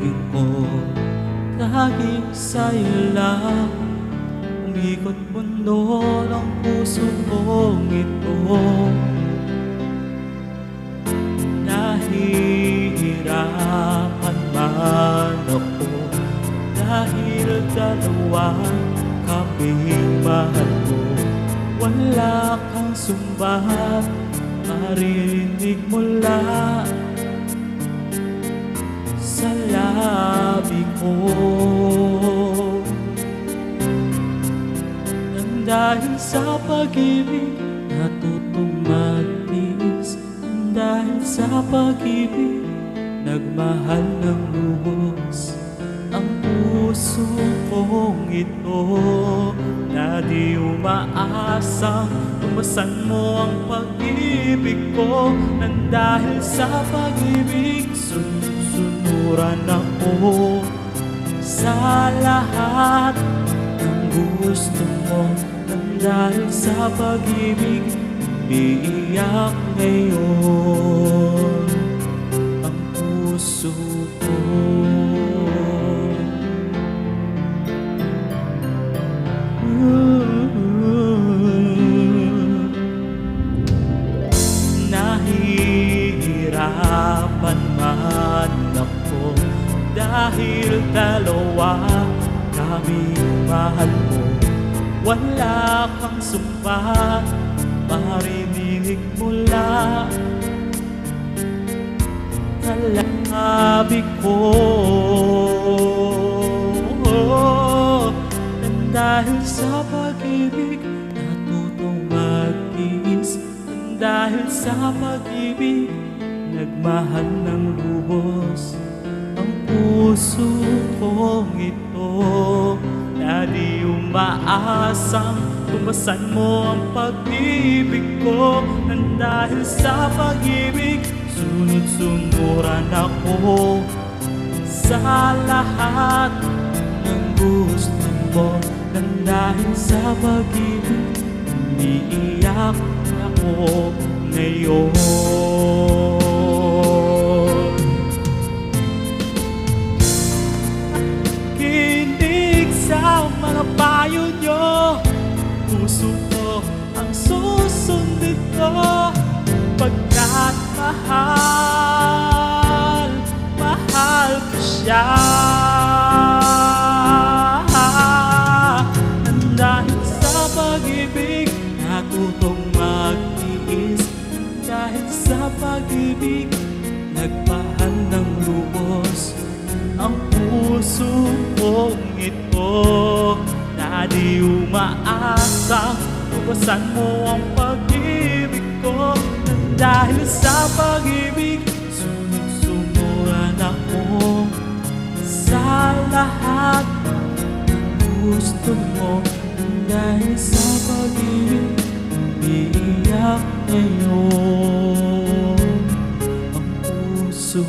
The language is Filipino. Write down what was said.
pag-ibig ko dahil sa'yo lang. Umikot mundo ng puso kong ito. Nahihirapan man ako dahil dalawa kaming mahal ko. Wala kang sumbat, maririnig mula sa labi ko. Nang dahil sa pag-ibig natutong magtiis, nang dahil sa pag-ibig nagmahal ng lubos ang puso kong ito. Na di umaasang tumasan mo ang pag-ibig ko. Nang dahil sa pag-ibig sunuran ako sa lahat ng gusto mo. Nang dahil sa pag-ibig umiiyak ngayon ang puso ko. Nahihirapan man ako dahil dalawa kaming mahal mo. Wala kang sumpa, maririnig mula sa labi ko. Nang dahil sa pag-ibig natutong magtiis, nang dahil sa pag-ibig nagmahal ng lubos ang puso kong ito. Na di umaasang tumasan mo ang pag-ibig ko. Nang dahil sa pag-ibig sunod-sunuran ako sa lahat ng gusto mo. Nang dahil sa pag-ibig umiiyak ako ngayon. Kinig sa mga payo nyo, puso ko ang susundin ko. Pagkat mahal ko siya. Nang dahil sa pag-ibig natutong magtiis, dahil sa pag-ibig nagmahal ng lubos ang puso kong ito. Na di umaasang tubasan mo ang pag-ibig ko. Nang dahil sa pag-ibig sunod-sunuran ako sa lahat ng gusto mo. Nang dahil sa pag-ibig umiiyak ngayon ang puso